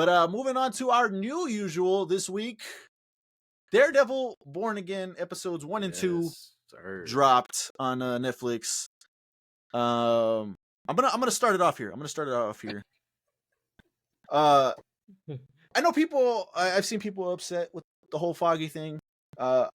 But moving on to our new usual this week, Daredevil Born Again episodes 1 and 2 dropped on Netflix. I'm gonna start it off here. I know people. I've seen people upset with the whole Foggy thing. I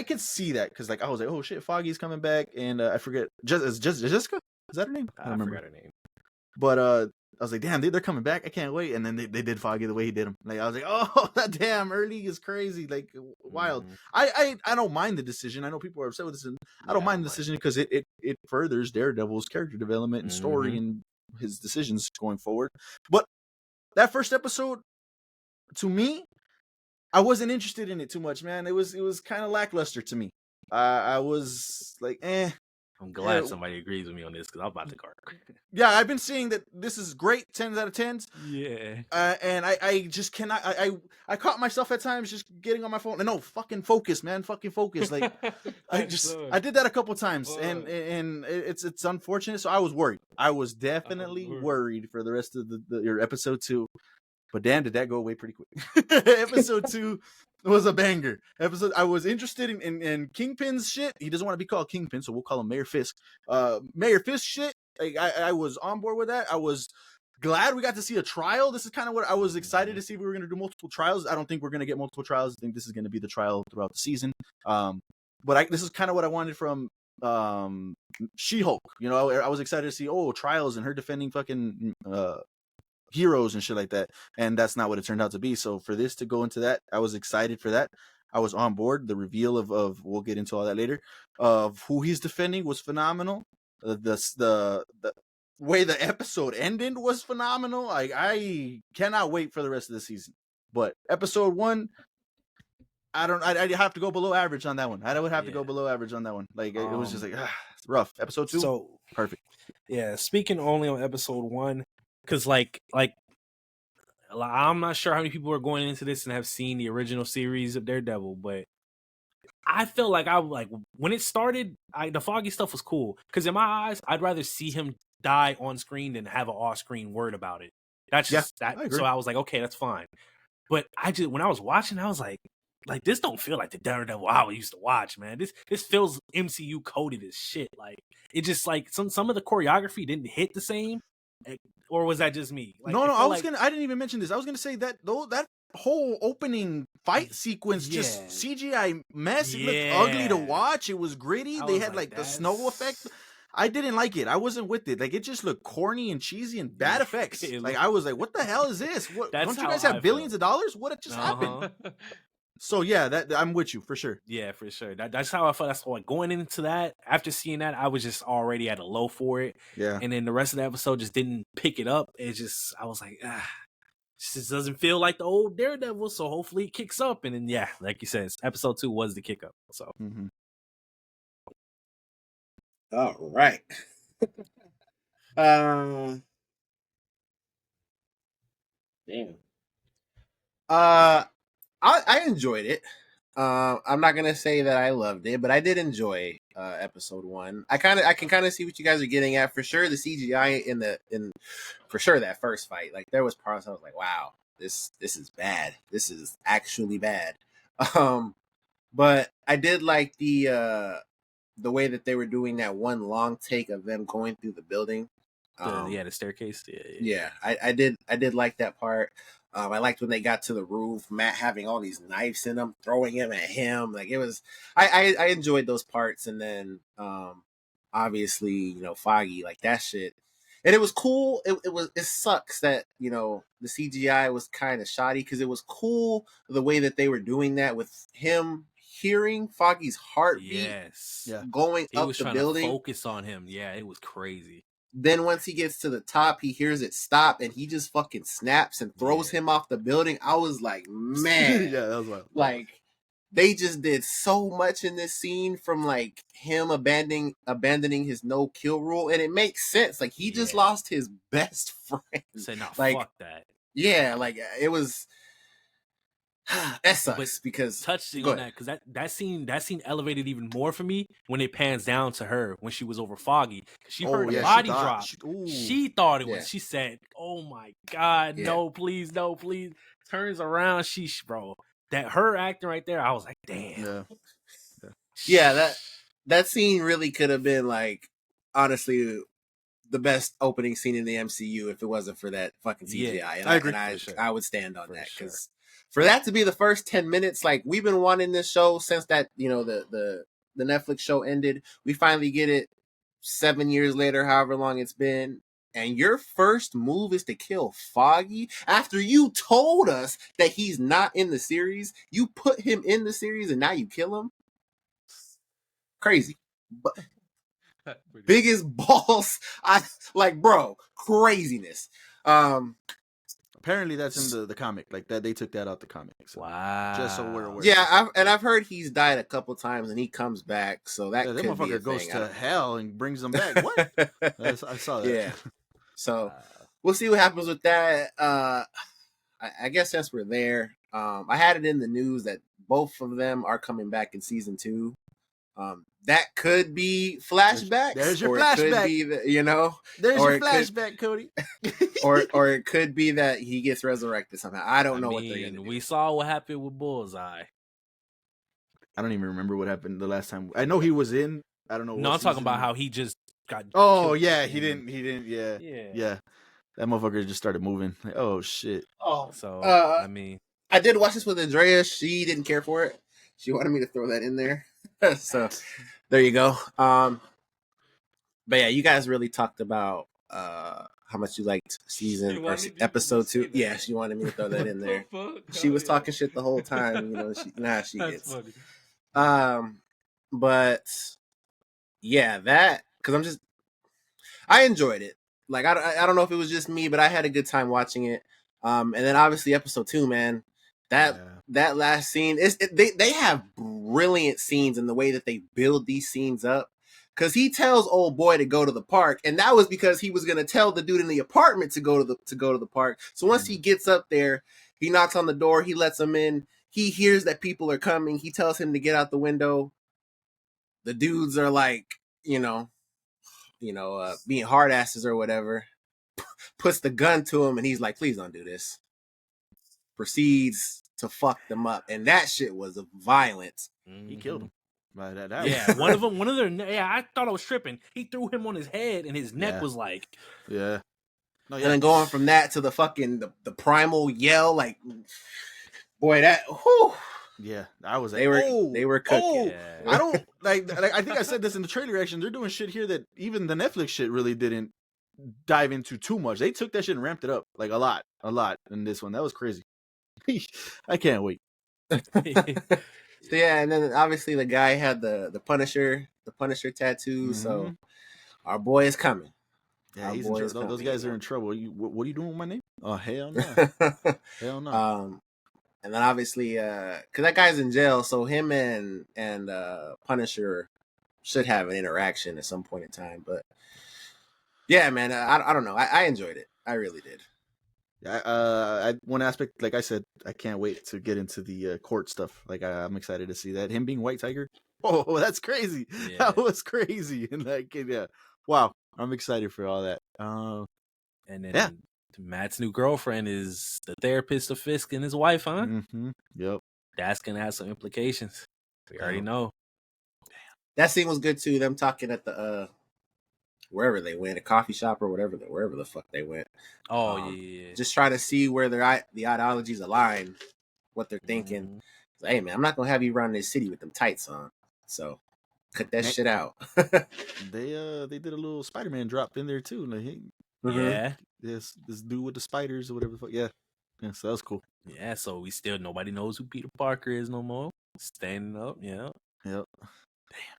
could see that because I was like, oh shit, Foggy's coming back, and I forget Jessica. Is that her name? I forgot her name. But I was like, damn, they're coming back. I can't wait. And then they did Foggy the way he did him. I was like, oh, that damn early is crazy, wild. I don't mind the decision. I know people are upset with this, and I don't mind the decision because it furthers Daredevil's character development and story and his decisions going forward. But that first episode, to me, I wasn't interested in it too much, man. It was kind of lackluster to me. I was like, I'm glad somebody agrees with me on this because I'm about to cart. Yeah, I've been seeing that this is great, 10s out of 10s. Yeah. And I just cannot. I caught myself at times just getting on my phone. No, fucking focus, man. Fucking focus. I did that a couple times, and it's unfortunate. So I was worried. I was definitely worried for the rest of your episode 2. But damn, did that go away pretty quick. Episode 2 was a banger. I was interested in Kingpin's shit. He doesn't want to be called Kingpin, so we'll call him Mayor Fisk. Mayor Fisk shit. I was on board with that. I was glad we got to see a trial. This is kind of what I was excited to see. If we were going to do multiple trials. I don't think we're going to get multiple trials. I think this is going to be the trial throughout the season. But this is kind of what I wanted from She-Hulk. I was excited to see trials and her defending fucking heroes and shit like that, and that's not what it turned out to be. So for this to go into that, I was excited for that. I was on board. The reveal of we'll get into all that later, of who he's defending was phenomenal. The way the episode ended was phenomenal. I cannot wait for the rest of the season. But episode 1, I have to go below average on that one. I would have to go below average on that one. It was just it's rough. Episode 2, so perfect. Yeah, speaking only on episode 1. Because I'm not sure how many people are going into this and have seen the original series of Daredevil, but I feel like when it started, the Foggy stuff was cool. Because in my eyes, I'd rather see him die on screen than have an off-screen word about it. That's just that. So I was like, okay, that's fine. But when I was watching, I was like this don't feel like the Daredevil I used to watch, man. This feels MCU coded as shit. It just some of the choreography didn't hit the same. Or was that just me? No, I didn't even mention this. I was gonna say that that whole opening fight sequence, just CGI mess. It looked ugly to watch. It was gritty. They had the snow effect. I didn't like it. I wasn't with it. It just looked corny and cheesy and bad effects. I was like, what the hell is this? Don't you guys have billions of dollars? What just happened? So yeah, I'm with you for sure. Yeah, for sure. That's how I felt. That's why going into that, after seeing that, I was just already at a low for it. Yeah. And then the rest of the episode just didn't pick it up. I was like, this doesn't feel like the old Daredevil. So hopefully it kicks up. And then like you said, episode 2 was the kick up. So. Mm-hmm. All right. Damn. I enjoyed it. I'm not gonna say that I loved it, but I did enjoy episode 1. I can kind of see what you guys are getting at. For sure, the CGI in for sure that first fight, there was parts I was like, wow, this is bad. This is actually bad. But I did like the way that they were doing that one long take of them going through the building. The staircase. Yeah. I did like that part. I liked when they got to the roof, Matt having all these knives in them, throwing them at him. It was, I enjoyed those parts. And then, obviously, Foggy, that shit. And it was cool. It sucks that, the CGI was kind of shoddy, because it was cool the way that they were doing that with him hearing Foggy's heartbeat going up the building. To focus on him. Yeah, it was crazy. Then once he gets to the top, he hears it stop, and he just fucking snaps and throws him off the building. I was like, man. Yeah, that was wild. They just did so much in this scene, from him abandoning his no kill rule, and it makes sense. He just lost his best friend. Say no, fuck that. Yeah, it was. That sucks because touching go on ahead. that because that scene elevated even more for me when it pans down to her when she was over Foggy. She heard the yeah, body she thought, drop. ooh. She thought it was. Yeah. She said, "Oh my God, Yeah. no, please, no, please." Turns around, bro. That her acting right there, I was like, damn. Yeah, that scene really could have been like, honestly, the best opening scene in the MCU if it wasn't for that fucking CGI. Yeah, And I agree. I would stand on that sure. because for that to be the first 10 minutes, like we've been wanting this show since that, you know, the Netflix show ended. We finally get it 7 years later, however long it's been. And your first move is to kill Foggy after you told us that he's not in the series. You put him in the series and now you kill him. Crazy. But biggest balls. I like, bro, craziness. Apparently that's in the comic, like that they took that out the comic. So. Wow. Just so we're aware. Yeah, I've heard he's died a couple times and he comes back, so that could motherfucker be a goes thing. to hell and brings them back. What? I saw that. Yeah. So we'll see what happens with that. I guess since we're there, I had it in the news that both of them are coming back in season 2. That could be flashbacks. There's your or flashback. It could be that, you know. There's your flashback, Cody. or it could be that he gets resurrected somehow. I don't know what they're gonna do. We saw what happened with Bullseye. I don't even remember what happened the last time. I know he was in. I don't know. No, I'm talking about how he just got. Oh yeah, he didn't. Yeah. That motherfucker just started moving. Like, oh shit. Oh, so I did watch this with Andrea. She didn't care for it. She wanted me to throw that in there. So there you go. But yeah, you guys really talked about how much you liked episode 2. Yeah, she wanted me to throw that in there. She was talking shit the whole time. You know, she gets. Funny. But yeah, that because I enjoyed it. Like I don't know if it was just me, but I had a good time watching it. And then obviously episode 2, man. That last scene they have brilliant scenes in the way that they build these scenes up. Cause he tells old boy to go to the park, and that was because he was gonna tell the dude in the apartment to go to the park. So once he gets up there, he knocks on the door, he lets him in. He hears that people are coming. He tells him to get out the window. The dudes are like, being hard asses or whatever. Puts the gun to him, and he's like, "Please don't do this." Proceeds to fuck them up, and that shit was violent. He killed him. Yeah, one of their. Yeah, I thought I was tripping. He threw him on his head, and his neck was like. Yeah. No, yeah. And then going from that to the fucking the primal yell, like, boy, that. Whew. Yeah, I was. They were cooking. Oh, yeah. I don't like. I think I said this in the trailer reaction. They're doing shit here that even the Netflix shit really didn't dive into too much. They took that shit and ramped it up like a lot in this one. That was crazy. I can't wait. So yeah, and then obviously the guy had the Punisher tattoo. Mm-hmm. So our boy is coming. Yeah, he's in trouble. Those guys are in trouble. What are you doing with my name? Oh hell no, hell no. And then obviously, because that guy's in jail, so him and Punisher should have an interaction at some point in time. But yeah, man, I don't know. I enjoyed it. I really did. One aspect, like I said, I can't wait to get into the court stuff. Like I'm excited to see that him being White Tiger. Oh, that's crazy. Yeah. That was crazy. And like, yeah, wow, I'm excited for all that. And then Matt's new girlfriend is the therapist of Fisk and his wife, huh? Mm-hmm. Yep. That's gonna have some implications. We already know. Damn. That scene was good too. Them talking at the wherever they went, a coffee shop or wherever the fuck they went. Oh yeah. Just trying to see where the ideologies align, what they're thinking. Mm-hmm. So, hey man, I'm not gonna have you run this city with them tights on. So cut that shit out. They did a little Spider-Man drop in there too. Like, hey, yeah. This dude with the spiders or whatever the fuck. Yeah. So that was cool. Yeah, so nobody knows who Peter Parker is no more. Standing up, yeah. Yep. Damn.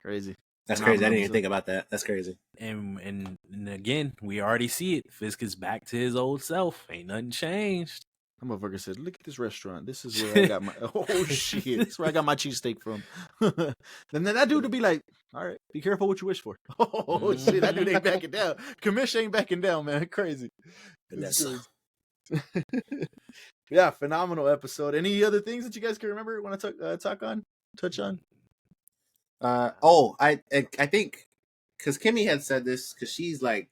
Crazy. That's crazy. I didn't even think about that. That's crazy. And again, we already see it. Fisk is back to his old self. Ain't nothing changed. That motherfucker said, "Look at this restaurant. This is where I got my oh shit. This is where I got my cheesesteak from." And then that dude would be like, "All right, be careful what you wish for." Oh shit, that dude ain't backing down. Commish ain't backing down, man. Crazy. Yeah, phenomenal episode. Any other things that you guys can remember? Want to touch on? I think because Kimmy had said this because she's like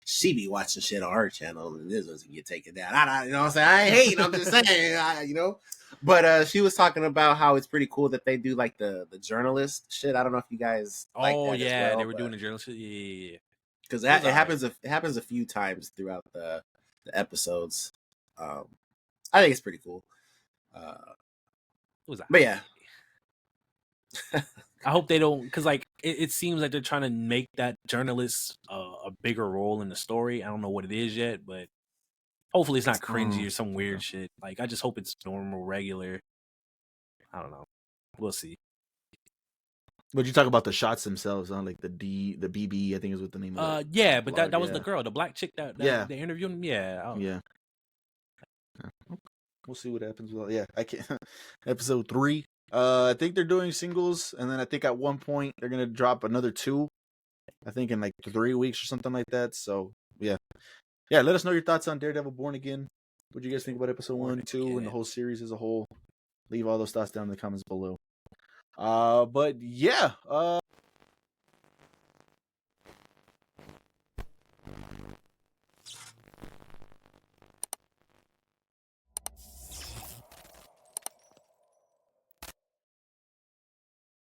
she be watching shit on her channel and this doesn't get taken down. You know what I'm saying? I ain't hating. I'm just saying, you know. But she was talking about how it's pretty cool that they do like the journalist shit. I don't know if you guys like that yeah, as well, they were doing the journal shit. Yeah. Because it happens a few times throughout the episodes. I think it's pretty cool. But yeah. I hope they don't, because like it seems like they're trying to make that journalist a bigger role in the story. I don't know what it is yet, but hopefully it's not cringy or some weird shit. Like I just hope it's normal, regular. I don't know. We'll see. Would you talk about the shots themselves? Like the BB, I think is what the name of it. Yeah, but that was the girl, the black chick that they interviewed him. Yeah, yeah. We'll see what happens with. Yeah, I can't. Episode 3. I think they're doing singles, and then I think at one point they're gonna drop another 2. I think in like 3 weeks or something like that. So yeah. Let us know your thoughts on Daredevil Born Again. What do you guys think about episode 1, 2, and the whole series as a whole? Leave all those thoughts down in the comments below. But yeah.